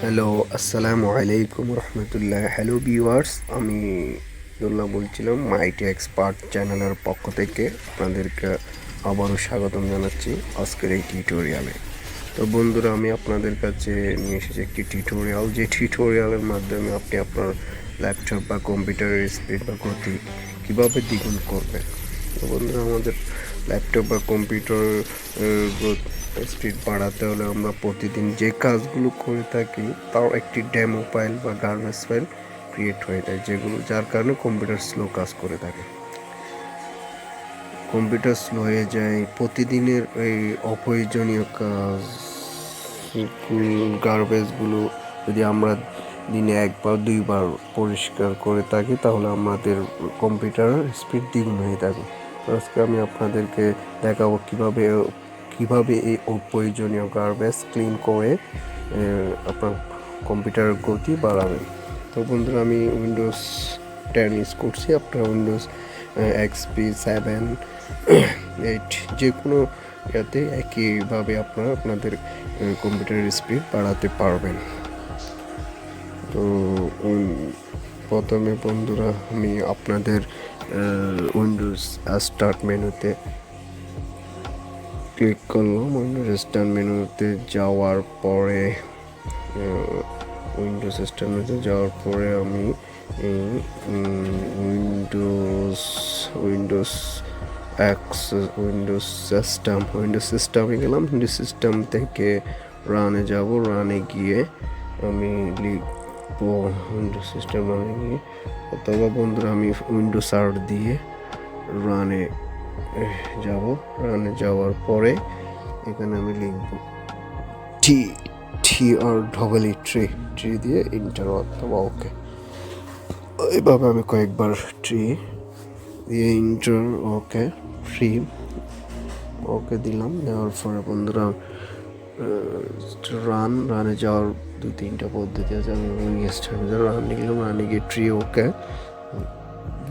Hello, আসসালামু আলাইকুম রহমতুল্লাহ। Hello viewers, আমি দুল্লা বলছিলাম মাইটি এক্সপার্ট চ্যানেলের পক্ষ থেকে আপনাদেরকে আবারও স্বাগতম জানাচ্ছি আজকের এই টিউটোরিয়ালে। তো বন্ধুরা, আমি আপনাদের কাছে নিয়ে এসেছি একটি টিউটোরিয়াল, যে টিউটোরিয়ালের মাধ্যমে আপনি আপনার ল্যাপটপ বা কম্পিউটারের স্পিড বা গতি কীভাবে দ্বিগুণ করবেন। তো বন্ধুরা, আমাদের ল্যাপটপ বা কম্পিউটার স্পিড বাড়াতে হলে আমরা প্রতিদিন যে কাজগুলো করে থাকি তাও একটি ডেমো ফাইল বা গার্মেন্টস ফাইল ক্রিয়েট হয়ে যায়, যার কারণে কম্পিউটার স্লো কাজ করে থাকে। কম্পিউটার স্লো হয়ে যায় প্রতিদিনের এই অপ্রয়োজনীয় কাজ গার্বেজগুলো যদি আমরা দিনে একবার দুইবার পরিষ্কার করে থাকি তাহলে আমাদের কম্পিউটারের স্পিড দ্বিগুণ হয়ে থাকে। আজকে আমি আপনাদেরকে দেখাবো কিভাবে এই অপ্রয়োজনীয় গার্বেজ ক্লিন করে আপনার কম্পিউটারের গতি বাড়াবেন। তো বন্ধুরা, আমি উইন্ডোজ 10 ইউজ করছি। আপনারা উইন্ডোজ XP 7, 8 যে কোনো ইয়াতে একইভাবে আপনারা আপনাদের কম্পিউটারের স্পিড বাড়াতে পারবেন। তো প্রথমে বন্ধুরা, আমি আপনাদের উইন্ডোজ স্টার্ট মেনুতে ক্লিক করলাম। উইন্ডোজ স্টার্ট মেনুতে যাওয়ার পরে আমি উইন্ডোজ সিস্টেমে গেলাম। সিস্টেম থেকে রানে যাব। রানে গিয়ে আমি লিখবো উইন্ডোজ সিস্টেম রানে গিয়ে, অথবা বন্ধুরা আমি উইন্ডোজ সার্চ দিয়ে রানে যাব। রানে যাওয়ার পরে এখানে আমি লিখব ট্রি দিয়ে ইন্টার অথবা ওকে। এইভাবে আমি কয়েকবার ট্রি দিয়ে ইন্টার ওকে দিলাম। দেওয়ার পরে বন্ধুরা রানে যাওয়ার 2-3টা পদ্ধতি আছে। আমি রান লিখলাম, রানে গিয়ে ট্রি ওকে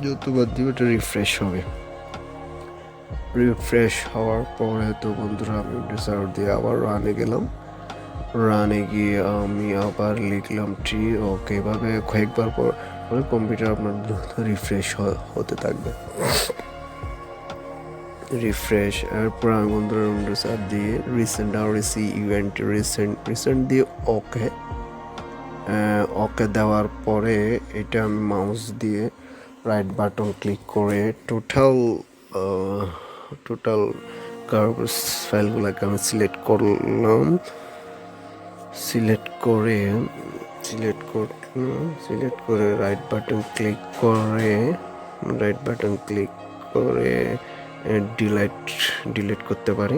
যতবার দিব এটা রিফ্রেশ হওয়ার পরে তো বন্ধুরা আমি ডিসার্ট দিয়ে আবার রানে গেলাম। রানে গিয়ে আমি আবার লিখলাম ট্রি ওকে। এভাবে কয়েকবার পরে কম্পিউটার আপনার দ্রুত রিফ্রেশ হতে থাকবে। এরপর আমি বন্ধুরা উইন্ডোজ আর দিয়ে রিসেন্ট দিয়ে ওকে দেওয়ার পরে এটা আমি মাউস দিয়ে রাইট বাটন ক্লিক করে টোটাল গার্বেজ ফাইলগুলোকে আমি সিলেক্ট করলাম। সিলেক্ট করে রাইট বাটন ক্লিক করে ডিলিট করতে পারি।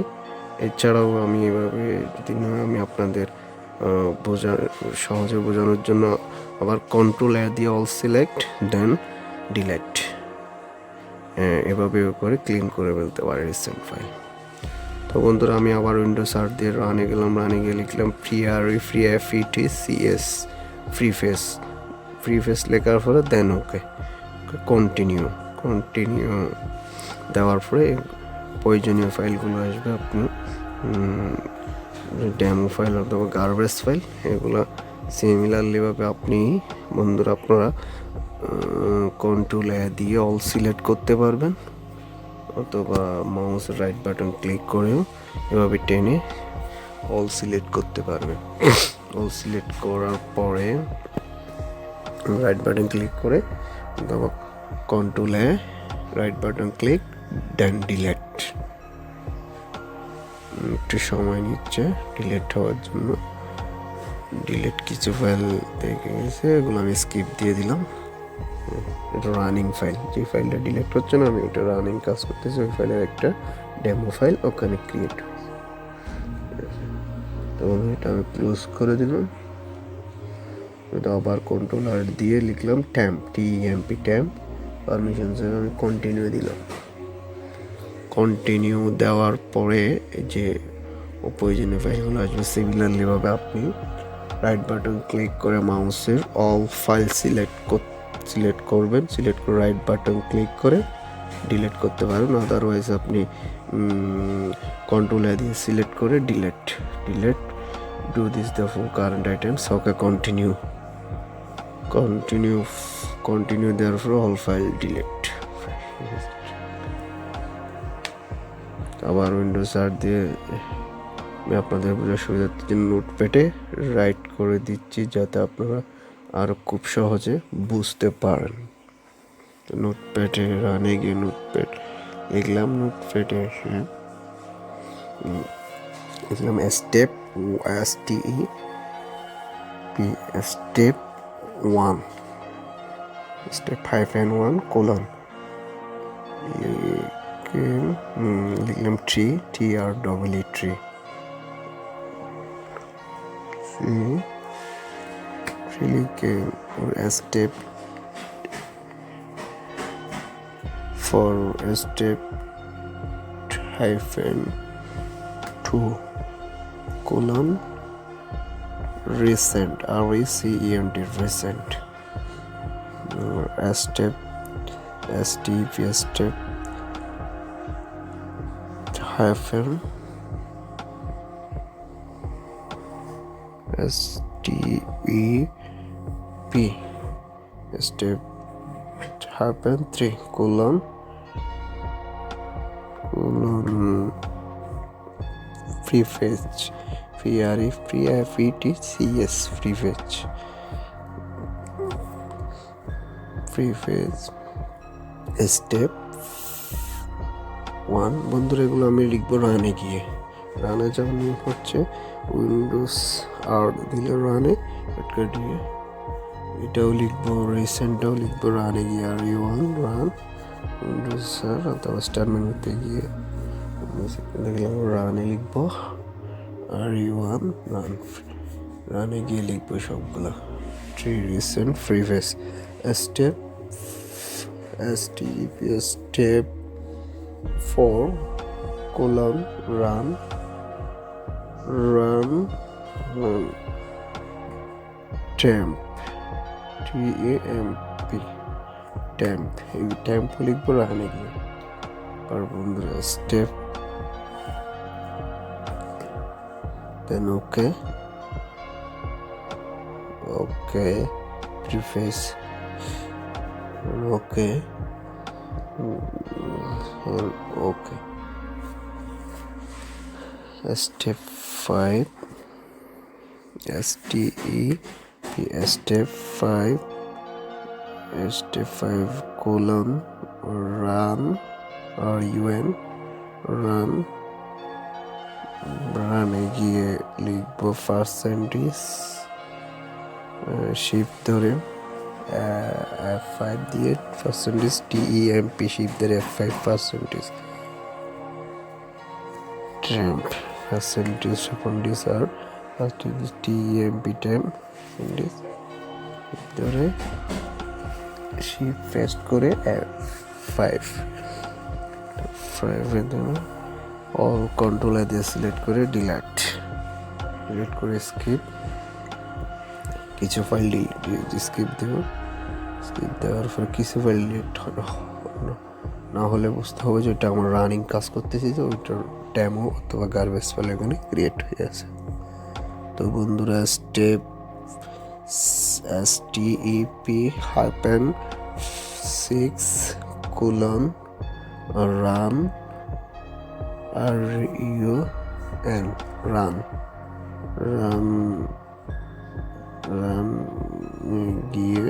এছাড়াও আমি এভাবে যদি না, আমি আপনাদের সহজে বোঝানোর জন্য আবার কন্ট্রোল দিয়ে অল সিলেক্ট দেন ডিলিট, এভাবে করে ক্লিন করে ফেলতে পারি রিসেন্ট ফাইল। তো বন্ধুরা, আমি আবার উইন্ডোজ সার্চ দিয়ে রানে গেলাম। রানে গিয়ে লিখলাম ফ্রি ফেস লেখার পরে দেন ওকে কন্টিনিউ দেওয়ার পরে প্রয়োজনীয় ফাইলগুলো আসবে। আপনি ডেমো ফাইল অথবা গার্বেজ ফাইল এগুলো সিমিলারলিভাবে আপনি বন্ধুরা আপনারা কন্ট্রোল দিয়ে অল সিলেক্ট করতে পারবেন, অথবা মাউসের রাইট বাটন ক্লিক করেও এভাবে টেনে অল সিলেক্ট করতে পারবেন। অল সিলেক্ট করার পরে রাইট বাটন ক্লিক করে অথবা কন্ট্রোলে রাইট বাটন ক্লিক দেন ডিলিট। একটু সময় নিচ্ছে ডিলিট হওয়ার জন্য। কিছু ফাইল দেখে গেছে, এগুলো আমি স্কিপ দিয়ে দিলাম। এটা রানিং ফাইল, যে ফাইলটা ডিলিট করছে না, আমি ওটা রানিং কাজ করতেছি। ওই ফাইলের একটা ডেমো ফাইল ওখানে ক্রিয়েট হয়েছে। তো এটা আমি ক্লোজ করে দিলাম। এটা আবার কন্ট্রোল আর দিয়ে লিখলাম টিএমপি পারমিশন হিসেবে আমি কন্টিনিউ দিলাম। কন্টিনিউ দেওয়ার পরে যে প্রয়োজনীয় ফাইলগুলো আসবে সিমিলারলিভাবে আপনি রাইট বাটন ক্লিক করে মাউসের অল ফাইল সিলেক্ট করবেন। সিলেক্ট করে রাইট বাটন ক্লিক করে ডিলিট করতে পারবেন। আদারওয়াইজ আপনি কন্ট্রোল দিয়ে সিলেক্ট করে delete do this the full current items. Okay, continue therefore all file delete. আবার উইন্ডোজ আর দিয়ে আমি আপনাদের বোঝার সুবিধার্থে জন্য নোটপ্যাডে রাইট করে দিচ্ছি যাতে আপনারা আরও খুব সহজে বুঝতে পারেন। তো নোটপ্যাডে রানে গিয়ে নোটপ্যাড লিখলাম, নোটপ্যাডে লিখলাম স্টেপ স্টেপ 1 স্টেপ -1 কোলন লিখলাম ট্রি TREE লিখে step for step -2 colon recent RECENT recent step step hyphen STEP step -3 colon prefetch prefetch step 1 বন্ধুরা এগুলো আমি লিখবো রানে গিয়ে। রানে যেমন হচ্ছে উইন্ডোজ আর দিলে রানে দিয়ে এটাও লিখবো, রিসেন্টটাও লিখবো রানে গিয়ে RE1 রান উইন্ডোজ আর অথবা স্টার মেনুতে গিয়ে দেখলাম রানে লিখবো RE1 রানে গিয়ে লিখবো সবগুলো tree recent previous step STEP step 4 colon run temp temp এই temp লিখবো রানে গিয়ে। আর বন্ধুরা step then okay preface okay step 5 STEP step 5 colon run রানে গিয়ে লিখবো পার্সেন্টেজ শিফট ধরে F5 দিয়ে পার্সেন্টেজ TEMP শিফট ধরে F5 percentage temp percentage seconds are percentage TEMP temp percentage ধরে শিফট পেস্ট করে F5 অল কন্ট্রোল দিয়ে select করে ডিলিট করে স্কিপ কিছু ফাইল স্কিপ দেব। স্কিপ দেওয়ার পর কিছু ফাইল ডিলিট না হলে বুঝতে হবে যে এটা আমার রানিং কাজ করতেছি, যে ওইটার ডেমো অথবা গার্বেজ ফাইল এখানে ক্রিয়েট হয়ে আছে। তো বন্ধুরা step STEP-6 colon run run গিয়ে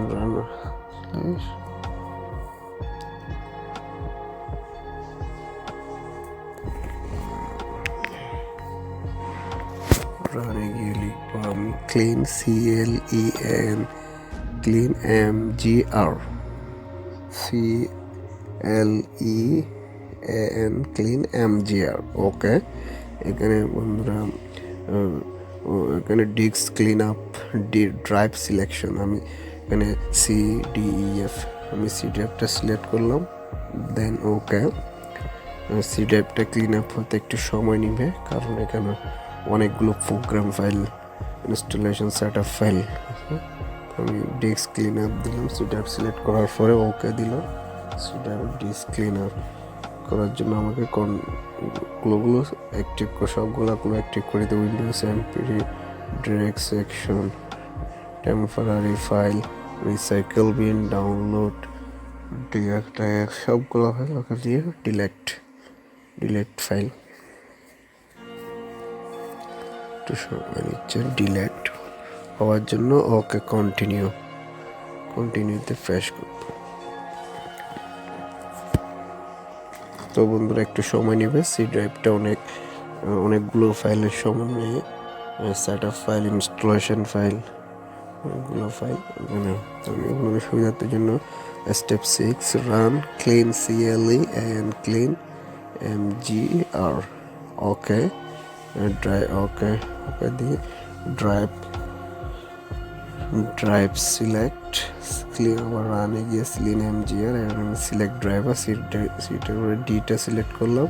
run রানে গিয়ে লিখবো আমি clean CLEAN clean MGR CLEAN clean MGR ওকে। এখানে বন্ধুরা এখানে disk clean up drive selection আমি এখানে CDEF আমি সি ড্রাইভটা সিলেক্ট করলাম, দেন ওকে। সি ড্রাইভটা ক্লিন আপ হতে একটু সময় নেবে কারণ এখানে অনেকগুলো program file installation setup file. আমি ডিস্ক ক্লিন আপ দিলাম, সি ড্রাইভ সিলেক্ট করার পরে ওকে দিলাম। C drive disk clean up করার জন্য আমাকে ক্লুগুলো সবগুলো ক্লু অ্যাক্টিভ করে দিতে Windows MP direct section temporary file recycle bin download direct সবগুলো ফাইল ওকে দিয়ে ডিলেট ফাইল একটু সময় নিচ্ছে ডিলেট হওয়ার জন্য ওকে কন্টিনিউতে ফ্রেশ করতে। তো বন্ধুরা একটু সময় নেবে, সি ড্রাইভটা অনেকগুলো ফাইলের সময় নিয়ে set up file installation file অনেকগুলো ফাইল আমি আপনাদের সুবিধার্থের জন্য step 6 run clean CLE and clean MGR ওকে ওকে দিয়ে ড্রাইভ সিলেক্ট ক্লিন আবার রানে গিয়ে ক্লিন MGR এবং সিলেক্ট ড্রাইভার সিটের উপরে ডিটা সিলেক্ট করলাম,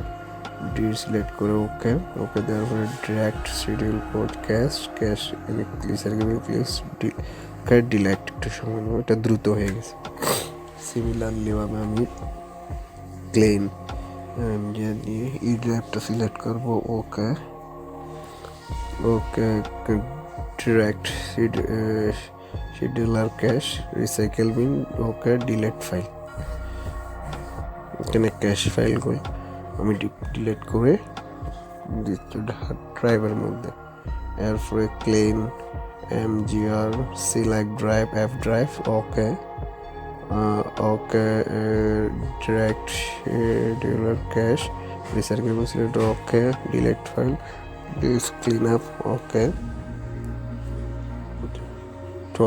ডি সিলেক্ট করে ওকে দেওয়ার পরে ডিরেক্ট শিডিউল কোড ক্যাশ এখানে ডিলেক্ট একটু সময় নেব, এটা দ্রুত হয়ে গেছে। সিমিলারলি ভাবে আমি ক্লিন MGR দিয়ে ই ড্রাইভটা সিলেক্ট করবো okay direct scheduler cache recycle bin okay delete file, এখানে ক্যাশ ফাইলগুলো আমি ডিলেট করে দিচ্ছি ড্রাইভের মধ্যে। এরপরে clean MGR select drive F drive okay direct scheduler cache recycle bin select okay delete file disk clean up okay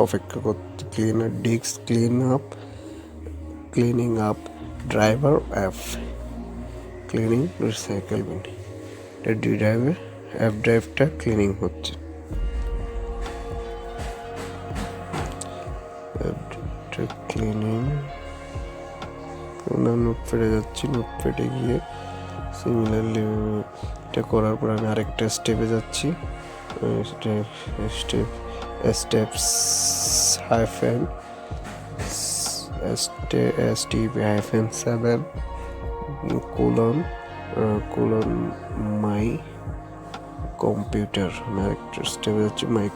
অপেক্ষা করতে cleaner disk cleaning up driver F cleaning recycle bin D ড্রাইভে F ড্রাইভটা cleaning হচ্ছে। Cleaning নোটপ্যাডে যাচ্ছি, নোটপ্যাডে গিয়ে similarly এটা করার পর আমি আরেকটা স্টেপে যাচ্ছি, স্টেপস -7 কোলন মাই কম্পিউটার, আরেকটা স্টেপে যাচ্ছি মাই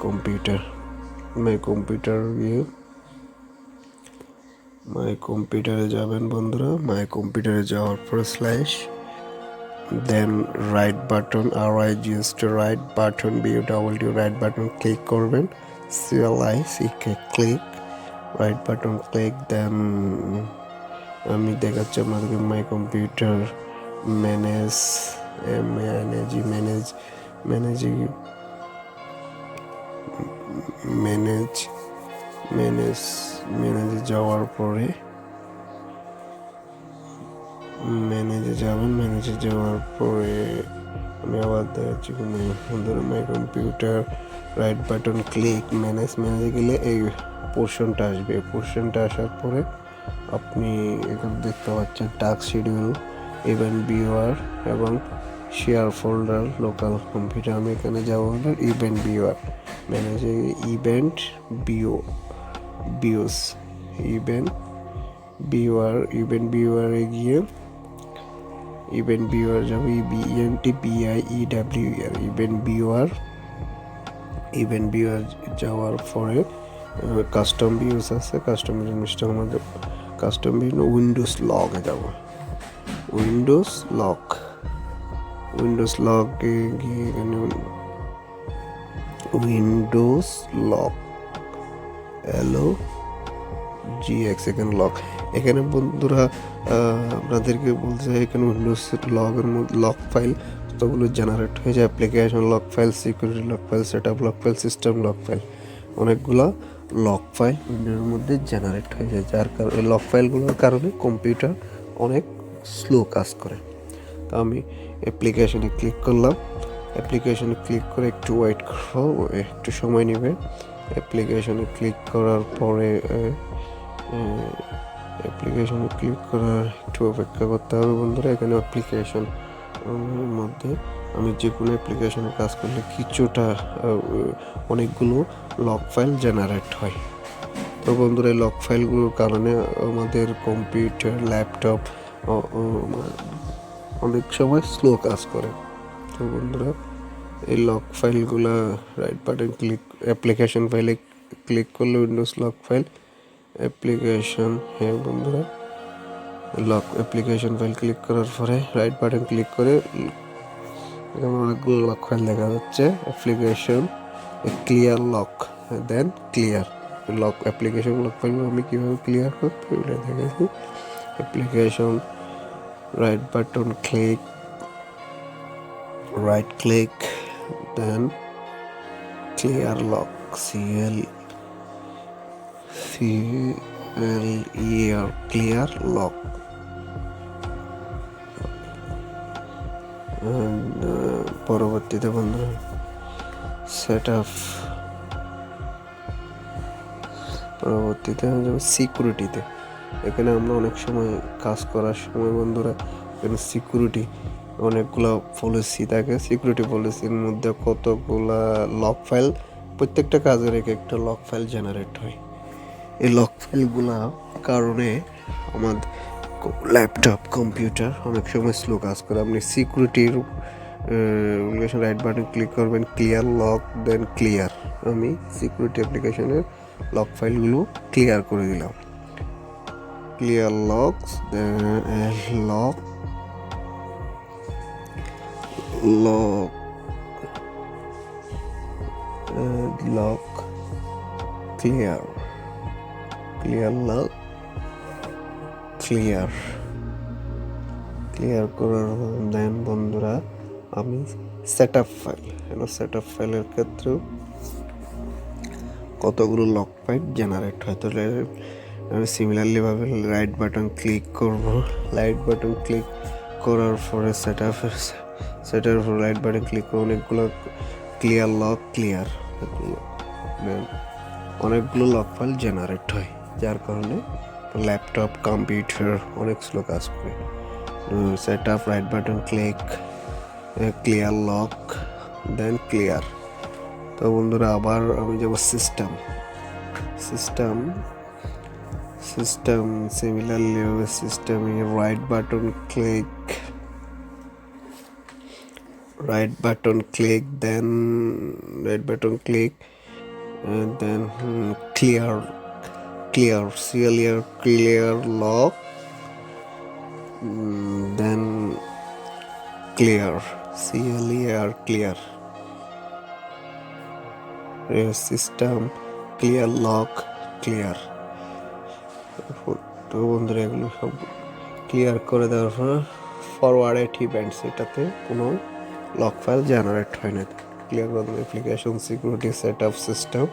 কম্পিউটার গিয়ে মাই কম্পিউটারে যাবেন বন্ধুরা। মাই কম্পিউটারে যাওয়ার পর slash then right button RIGST right button BUW right button click করবেন, CLICK click right button click then আমি দেখাচ্ছি আপনাদেরকে মাই কম্পিউটার ম্যানেজে যাওয়ার পরে ম্যানেজে যাওয়ার পরে আমি আবার দেখাচ্ছি ধরুন my computer right button click ম্যানেজে গেলে এই পোর্শনটা আসবে। পোর্শনটা আসার পরে আপনি এখানে দেখতে পাচ্ছেন টাস্ক শিডিউল ইভেন্ট ভিউয়ার এবং শেয়ার ফোল্ডার লোকাল কম্পিউটার। আমি এখানে যাবো ইভেন্ট ভিউয়ার ম্যানেজে ইভেন্ট ভিউয়ারে গিয়ে ইভেন্ট ভিউয়ার যাবো BENTBIEWER ইভেন্ট ভিউয়ার যাওয়ার পরে কাস্টম ভিউস আছে, কাস্টম জিনিসটা আমাদের কাস্টম ভিউ উইন্ডোজ লগে যাব, উইন্ডোজ লগে গিয়ে এখানে উইন্ডোজ লক LOGX এখানে লক। এখানে বন্ধুরা আপনাদেরকে বলতে চাই এখানে উইন্ডোজ লগের মধ্যে লক ফাইল যতগুলো জেনারেট হয়ে যায়, application lock file, security lock file, setup lock file, system lock file, অনেকগুলো লক ফাইল উইন্ডোর মধ্যে জেনারেট হয়ে যায়, যার কারণে এই লক ফাইলগুলোর কারণে কম্পিউটার অনেক স্লো কাজ করে। তো আমি অ্যাপ্লিকেশনে ক্লিক করলাম, অ্যাপ্লিকেশনে ক্লিক করে একটু ওয়েট করবো, একটু সময় নেবে। অ্যাপ্লিকেশনে ক্লিক করার পরে অ্যাপ্লিকেশনে ক্লিক করার একটু অপেক্ষা করতে হবে বন্ধুরা। এখানে অ্যাপ্লিকেশন মধ্যে আমি যে কোনো অ্যাপ্লিকেশনে কাজ করলে কিছুটা অনেকগুলো লক ফাইল জেনারেট হয়। তো বন্ধুরা এই লক ফাইলগুলোর কারণে আমাদের কম্পিউটার, ল্যাপটপ অনেক সময় স্লো কাজ করে। তো বন্ধুরা, এই লক ফাইলগুলো রাইট বাটন ক্লিক, অ্যাপ্লিকেশন ফাইলে ক্লিক করলে উইন্ডোজ লক ফাইল অ্যাপ্লিকেশন, হ্যাঁ বন্ধুরা, লক অ্যাপ্লিকেশন ফাইল ক্লিক করার পরে রাইট বাটন ক্লিক করে এখানে অনেকগুলো লক ফাইল দেখা যাচ্ছে। Application clear lock, then clear lock. Application lock ফাইলগুলো আমি কীভাবে ক্লিয়ার করবো ওটা দেখেছি। Application right button click, right click, then clear lock, clear clear lock, and পরবর্তীতে বন্ধুরা সেট আপ, পরবর্তীতে সিকিউরিটিতে। এখানে আমরা অনেক সময় কাজ করার সময় বন্ধুরা এখানে সিকিউরিটি অনেকগুলো পলিসি থাকে। সিকিউরিটি পলিসির মধ্যে কতগুলা লক ফাইল, প্রত্যেকটা কাজের এক একটা লক ফাইল জেনারেট হয়। এই লক ফাইলগুলা কারণে আমাদের ল্যাপটপ কম্পিউটার অনেক সময় স্লো কাজ করে। আপনি সিকিউরিটির রাইট বাটন ক্লিক করবেন, ক্লিয়ার লক, দেন ক্লিয়ার। আমি সিকিউরিটি অ্যাপ্লিকেশনের লক ফাইলগুলো ক্লিয়ার করে দিলাম। Clear locks, lock lock lock clear lock clear করার দেন বন্ধুরা আমি set up file, set up ফাইলের ক্ষেত্রেও কতগুলো লক ফাইল জেনারেট হয়। তো আমি সিমিলারলি ভাবে রাইট বাটন ক্লিক করব। রাইট বাটন ক্লিক করার পরে সেটার উপর রাইট বাটন ক্লিক করে অনেকগুলো ক্লিয়ার লক, ক্লিয়ার অনেকগুলো লক ফাইল জেনারেট হয়, যার কারণে ল্যাপটপ কম্পিউটার অনেক স্লো কাজ করে। Set up, right button click, clear lock, then clear. তো বন্ধুরা আবার আমি যাব সিস্টেম সিমিলারলি সিস্টেমে right button click, right button click, then right button click, and then clear lock, then clear system clear lock clear। তো বন্ধুরা এগুলো সব ক্লিয়ার করে দেওয়ার পর ফরওয়ার্ড ইভেন্টস, এটাতে কোনো লক ফাইল জেনারেট হয় না। ক্লিয়ার করে দেবো application, security, set up, system,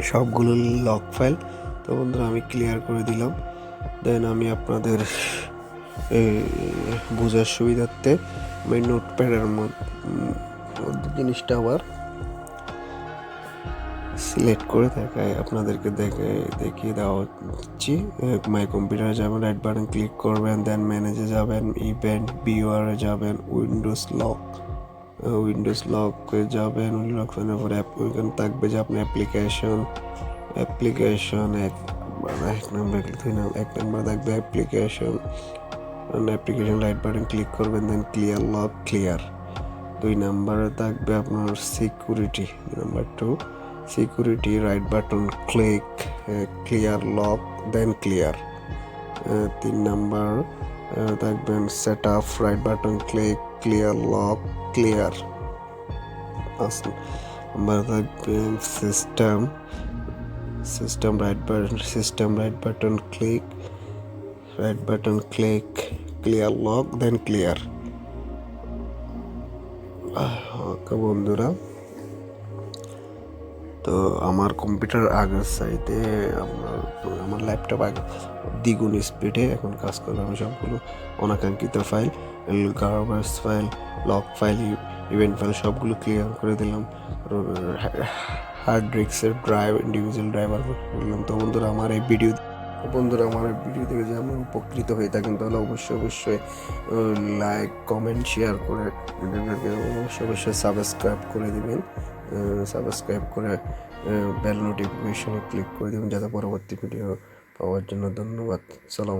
সবগুলো লক ফাইল। তো বন্ধুরা আমি ক্লিয়ার করে দিলাম। দেন আমি আপনাদের বোঝার সুবিধার্থে আমি নোটপ্যাডের মধ্যে জিনিসটা আবার সিলেক্ট করে দেখায় আপনাদেরকে দেখিয়ে দেওয়া হচ্ছে। মাই কম্পিউটারে যাবেন, রাইট বাটন ক্লিক করবেন, দেন ম্যানেজে যাবেন, ইভেন্ট ভিউয়ারে যাবেন, উইন্ডোজ লকে যাবেন। লক ফাইলের পরে ওইখানে থাকবে যে আপনি অ্যাপ্লিকেশন এক নম্বর থাকবে অ্যাপ্লিকেশন রাইট বাটন ক্লিক করবেন, দেন ক্লিয়ার লক, ক্লিয়ার। 2 নম্বরে থাকবে আপনার security, number 2 security, right button click, clear lock, then clear. 3 number থাকবেন set up, right button click, clear lock, clear. 5 number থাকবেন system right button click, clear lock, then clear. Okay বন্ধুরা, তো আমার computer আগের সাইডে আমার ল্যাপটপ আগে দ্বিগুণ স্পিডে এখন কাজ করবে। আমি সবগুলো অনাকাঙ্ক্ষিত file, garbage file, lock file, event file সবগুলো ক্লিয়ার করে দিলাম। হার্ড ডিস্কের ইন্ডিভিজুয়াল ড্রাইভার করলাম। তো বন্ধুরা আমার এই ভিডিও থেকে যে আপনি উপকৃত হয়ে থাকেন তাহলে অবশ্যই লাইক, কমেন্ট, শেয়ার করে অবশ্যই সাবস্ক্রাইব করে দিবেন। সাবস্ক্রাইব করে বেল নোটিফিকেশনে ক্লিক করে দেবেন যাতে পরবর্তী ভিডিও পাওয়ার জন্য। ধন্যবাদ। সালাম।